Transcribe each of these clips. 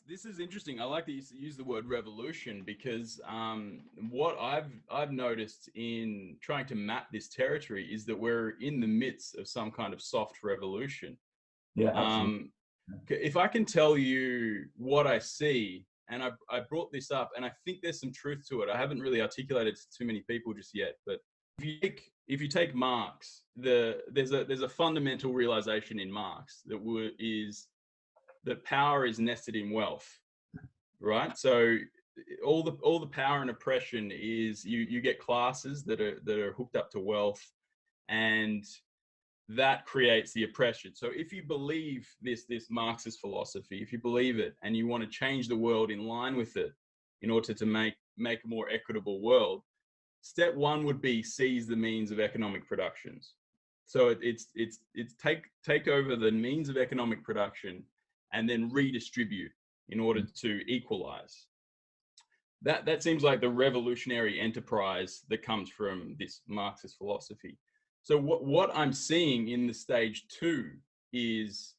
This is interesting. I like that you use the word revolution because what I've noticed in trying to map this territory is that we're in the midst of some kind of soft revolution. Yeah, absolutely. If I can tell you what I see, and I brought this up, and I think there's some truth to it. I haven't really articulated it to too many people just yet, but if you take Marx, there's a fundamental realization in Marx is that power is nested in wealth, right? So all the power and oppression is you get classes that are hooked up to wealth, and that creates the oppression. So if you believe this Marxist philosophy, if you believe it and you want to change the world in line with it in order to make a more equitable world, step one would be seize the means of economic productions. So it's take over the means of economic production and then redistribute in order to equalize. That seems like the revolutionary enterprise that comes from this Marxist philosophy. So what I'm seeing in the stage two is,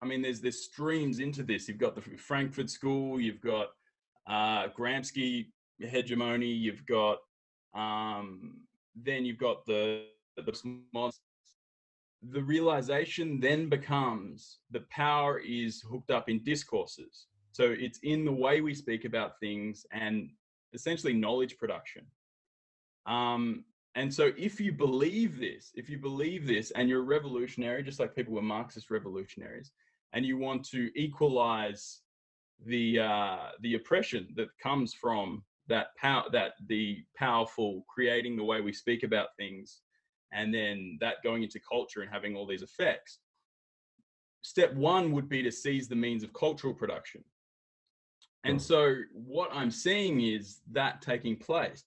I mean, there's streams into this. You've got the Frankfurt School, you've got Gramsci hegemony, you've got then you've got the realization then becomes the power is hooked up in discourses. So it's in the way we speak about things and essentially knowledge production. And so if you believe this and you're a revolutionary, just like people were Marxist revolutionaries, and you want to equalize the oppression that comes from that power, that the powerful creating the way we speak about things, and then that going into culture and having all these effects. Step one would be to seize the means of cultural production. And so what I'm seeing is that taking place.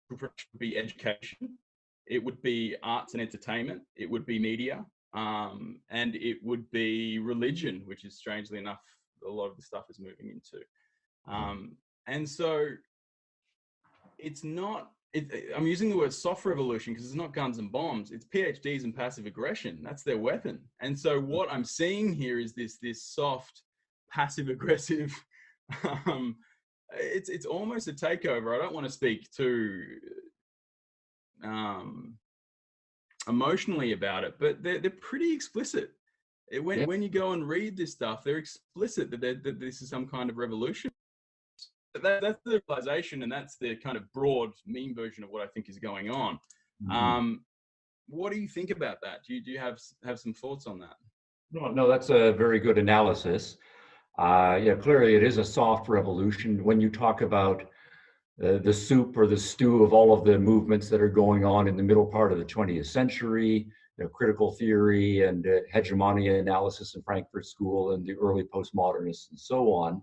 It would be education, it would be arts and entertainment, it would be media, and it would be religion, which is strangely enough, a lot of the stuff is moving into. And so it's not, I'm using the word soft revolution because it's not guns and bombs, it's PhDs and passive aggression. That's their weapon. And so what I'm seeing here is this soft, passive aggressive, it's almost a takeover. I don't want to speak too emotionally about it, but they're pretty explicit. When you go and read this stuff, they're explicit that this is some kind of revolution. That's the realization, and that's the kind of broad meme version of what I think is going on. What do you think about that? Do you have some thoughts on that? No, that's a very good analysis. Yeah, clearly it is a soft revolution. When you talk about the soup or the stew of all of the movements that are going on in the middle part of the 20th century, critical theory and hegemony analysis in Frankfurt School and the early postmodernists and so on.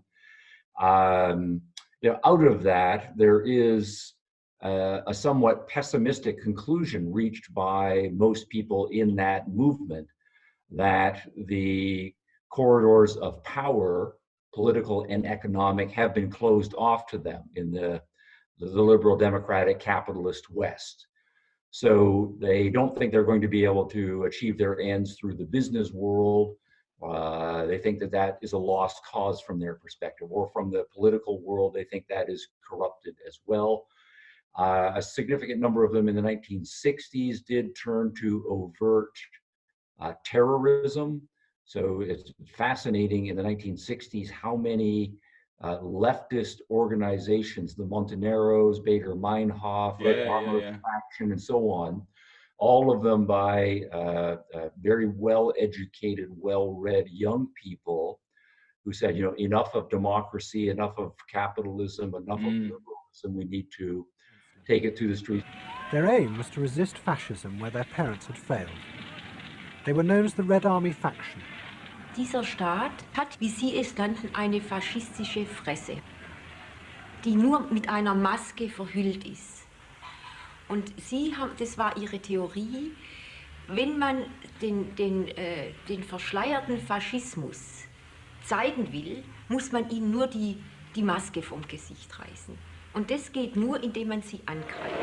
Out of that, there is a somewhat pessimistic conclusion reached by most people in that movement that the corridors of power, political and economic, have been closed off to them in the liberal democratic capitalist West. So they don't think they're going to be able to achieve their ends through the business world. They think that is a lost cause from their perspective, or from the political world, they think that is corrupted as well. A significant number of them in the 1960s did turn to overt terrorism. So it's fascinating in the 1960s how many leftist organizations, the Montoneros, Bader Meinhof, Red Armor Faction, and so on, all of them by very well-educated, well-read young people who said, enough of democracy, enough of capitalism, enough of liberalism, we need to take it to the streets. Their aim was to resist fascism where their parents had failed. They were known as the Red Army Faction. Dieser Staat hat, wie Sie es nannten, eine faschistische Fresse, die nur mit einer Maske verhüllt ist. Und das war Ihre Theorie, wenn man den verschleierten Faschismus zeigen will, muss man ihnen nur die Maske vom Gesicht reißen. Und das geht nur, indem man sie angreift.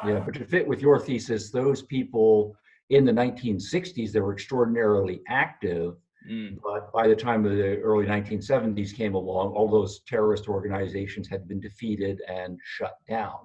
Yeah, but to fit with your thesis, those people In the 1960s, they were extraordinarily active, but by the time of the early 1970s came along, all those terrorist organizations had been defeated and shut down.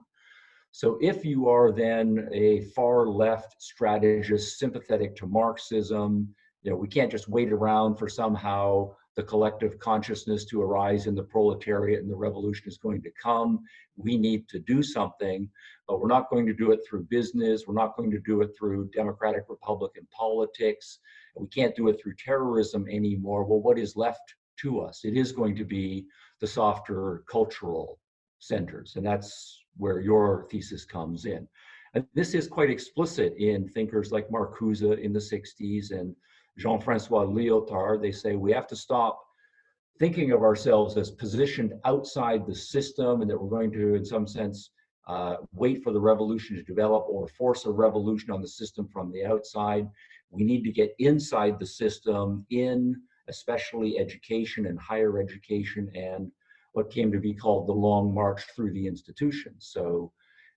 So if you are then a far left strategist sympathetic to Marxism, we can't just wait around for somehow the collective consciousness to arise in the proletariat and the revolution is going to come. We need to do something, but we're not going to do it through business. We're not going to do it through democratic Republican politics. We can't do it through terrorism anymore. Well, what is left to us? It is going to be the softer cultural centers, and that's where your thesis comes in. And this is quite explicit in thinkers like Marcuse in the 60s and Jean-Francois Lyotard. They say we have to stop thinking of ourselves as positioned outside the system and that we're going to, in some sense, wait for the revolution to develop or force a revolution on the system from the outside. We need to get inside the system in especially education and higher education and what came to be called the long march through the institutions. So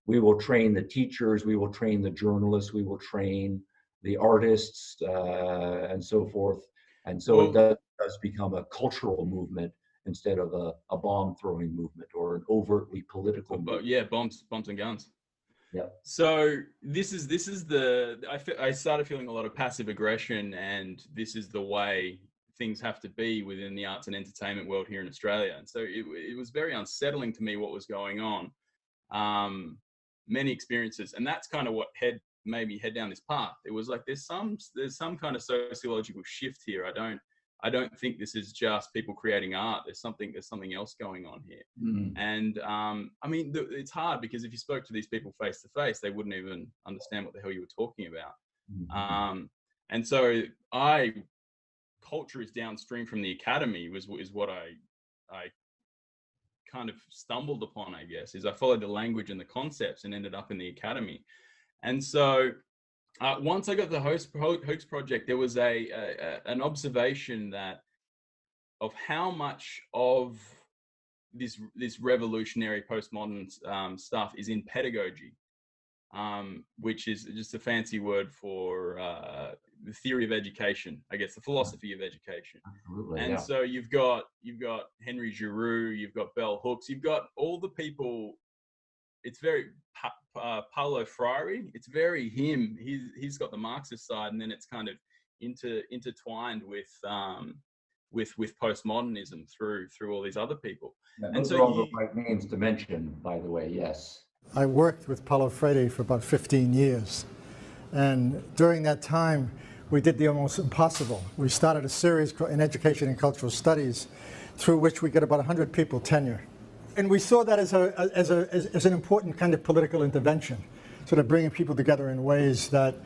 we will train the teachers, we will train the journalists, we will train the artists, and so forth. And so it does become a cultural movement instead of a bomb-throwing movement or an overtly political movement. Yeah, bombs and guns. Yeah. So this is I started feeling a lot of passive aggression, and this is the way things have to be within the arts and entertainment world here in Australia. And so it was very unsettling to me what was going on. Many experiences, and that's kind of what made me head down this path. It was like there's some kind of sociological shift here. I don't think this is just people creating art. There's something else going on here. And I mean, it's hard because if you spoke to these people face to face, they wouldn't even understand what the hell you were talking about. And so culture is downstream from the academy is what I kind of stumbled upon, I guess, is I followed the language and the concepts and ended up in the academy. And so once I got the Hicks project, there was an observation of how much of this revolutionary postmodern stuff is in pedagogy, which is just a fancy word for the theory of education, I guess, the philosophy of education. Absolutely, and so you've got Henry Giroux, you've got bell hooks, you've got all the people. It's very Paulo Freire. It's very him. He's got the Marxist side, and then it's kind of intertwined with postmodernism through all these other people. Yeah, and those so are all the right names to mention, by the way. Yes. I worked with Paulo Freire for about 15 years. And during that time, we did the almost impossible. We started a series in education and cultural studies through which we get about 100 people tenure. And we saw that as an important kind of political intervention, sort of bringing people together in ways that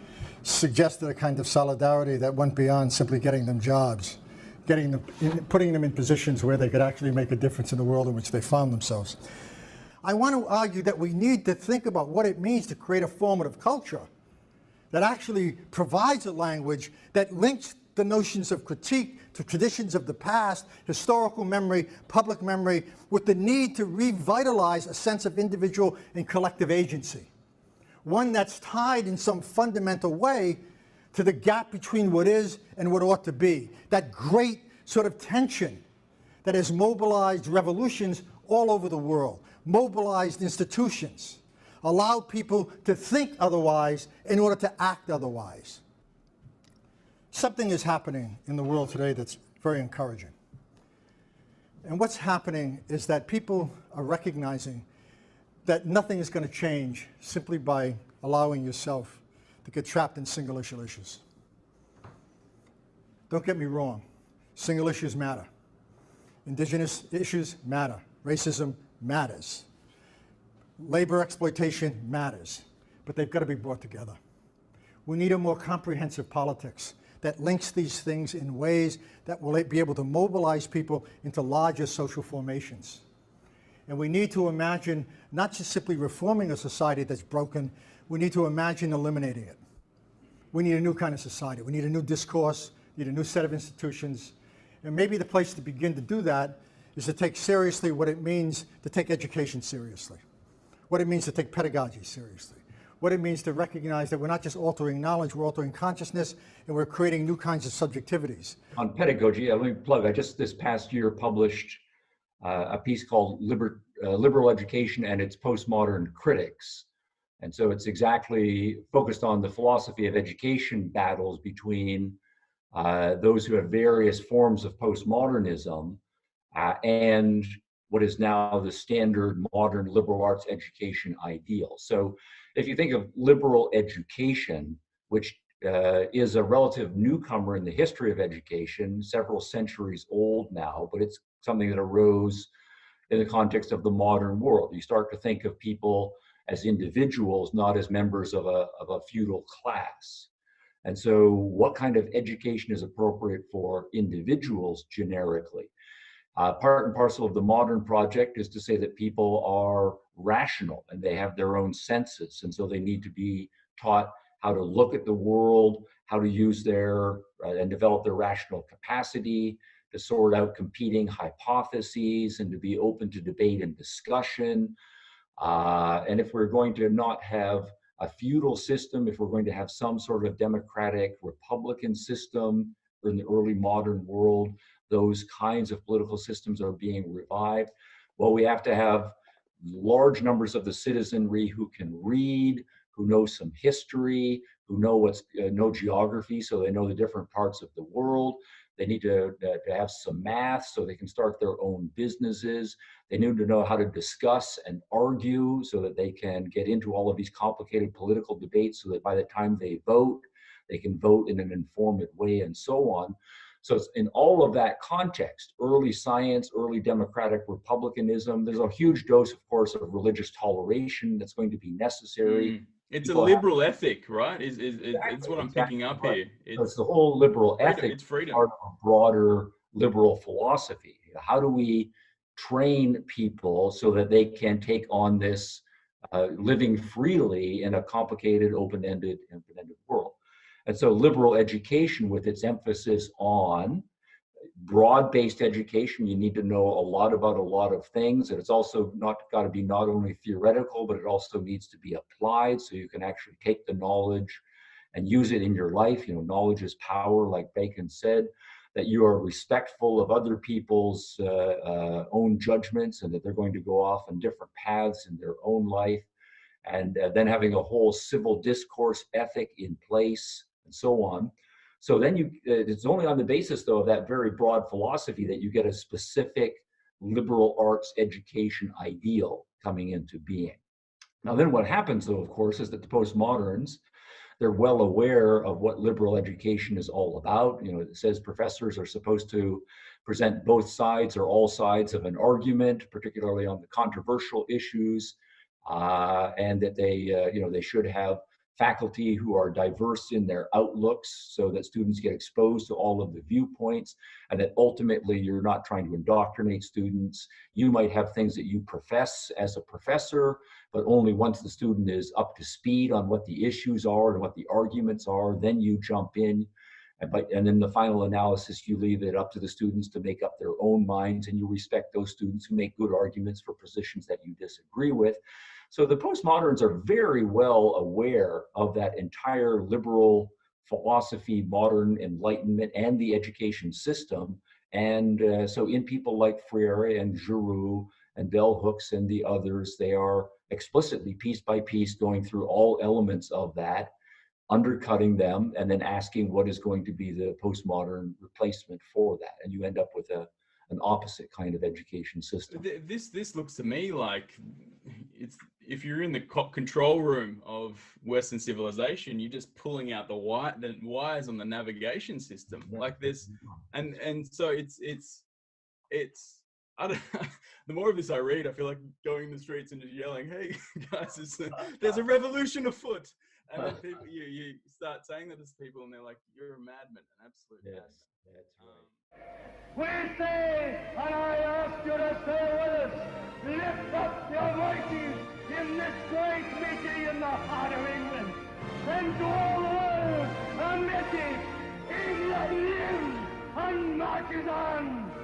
suggested a kind of solidarity that went beyond simply getting them jobs, putting them in positions where they could actually make a difference in the world in which they found themselves. I want to argue that we need to think about what it means to create a formative culture that actually provides a language that links the notions of critique to traditions of the past, historical memory, public memory, with the need to revitalize a sense of individual and collective agency. One that's tied in some fundamental way to the gap between what is and what ought to be. That great sort of tension that has mobilized revolutions all over the world, mobilized institutions, allowed people to think otherwise in order to act otherwise. Something is happening in the world today that's very encouraging. And what's happening is that people are recognizing that nothing is going to change simply by allowing yourself to get trapped in single issue issues. Don't get me wrong, single issues matter. Indigenous issues matter. Racism matters. Labor exploitation matters, but they've got to be brought together. We need a more comprehensive politics that links these things in ways that will be able to mobilize people into larger social formations. And we need to imagine not just simply reforming a society that's broken, we need to imagine eliminating it. We need a new kind of society. We need a new discourse, we need a new set of institutions. And maybe the place to begin to do that is to take seriously what it means to take education seriously, what it means to take pedagogy seriously, what it means to recognize that we're not just altering knowledge, we're altering consciousness, and we're creating new kinds of subjectivities. On pedagogy, let me plug, I just this past year published a piece called Liberal Education and Its Postmodern Critics. And so it's exactly focused on the philosophy of education battles between those who have various forms of postmodernism and what is now the standard modern liberal arts education ideal. So if you think of liberal education, which is a relative newcomer in the history of education, several centuries old now, but it's something that arose in the context of the modern world. You start to think of people as individuals, not as members of a feudal class. And so what kind of education is appropriate for individuals generically? Part and parcel of the modern project is to say that people are rational and they have their own senses. And so they need to be taught how to look at the world, how to use their and develop their rational capacity, to sort out competing hypotheses and to be open to debate and discussion. And if we're going to not have a feudal system, if we're going to have some sort of democratic republican system in the early modern world, those kinds of political systems are being revived. Well, we have to have large numbers of the citizenry who can read, who know some history, who know geography, so they know the different parts of the world. They need to have some math so they can start their own businesses. They need to know how to discuss and argue so that they can get into all of these complicated political debates so that by the time they vote, they can vote in an informed way and so on. So it's in all of that context, early science, early democratic republicanism, there's a huge dose, of course, of religious toleration that's going to be necessary. It's a liberal ethic, right? It's what I'm picking up here. It's the whole liberal ethic. It's freedom. Part of a broader liberal philosophy. How do we train people so that they can take on this living freely in a complicated, open-ended world? And so liberal education, with its emphasis on broad-based education, you need to know a lot about a lot of things, and it's also got to be not only theoretical, but it also needs to be applied, so you can actually take the knowledge and use it in your life. You know, knowledge is power, like Bacon said, that you are respectful of other people's own judgments, and that they're going to go off on different paths in their own life, and then having a whole civil discourse ethic in place, and so on. So then it's only on the basis, though, of that very broad philosophy that you get a specific liberal arts education ideal coming into being. Now, then what happens, though, of course, is that the postmoderns, they're well aware of what liberal education is all about. You know, it says professors are supposed to present both sides or all sides of an argument, particularly on the controversial issues, and that they should have faculty who are diverse in their outlooks so that students get exposed to all of the viewpoints, and that ultimately you're not trying to indoctrinate students. You might have things that you profess as a professor, but only once the student is up to speed on what the issues are and what the arguments are, then you jump in. And in the final analysis, you leave it up to the students to make up their own minds, and you respect those students who make good arguments for positions that you disagree with. So the postmoderns are very well aware of that entire liberal philosophy, modern enlightenment, and the education system. And so in people like Freire and Giroux and bell hooks and the others, they are explicitly, piece by piece, going through all elements of that, undercutting them, and then asking what is going to be the postmodern replacement for that. And you end up with an opposite kind of education system. This looks to me like it's, if you're in the control room of Western civilization, you're just pulling out the wires on the navigation system. Yeah. Like this, and so it's I don't, the more of this I read, I feel like going in the streets and just yelling, "Hey guys, there's a revolution afoot!" And then people, you start saying that to people, and they're like, "You're a madman, an absolute madman." That's right. We say, and I ask you to say with us, lift up your voices in this great meeting in the heart of England, and to all the world a message: England lives and marches on.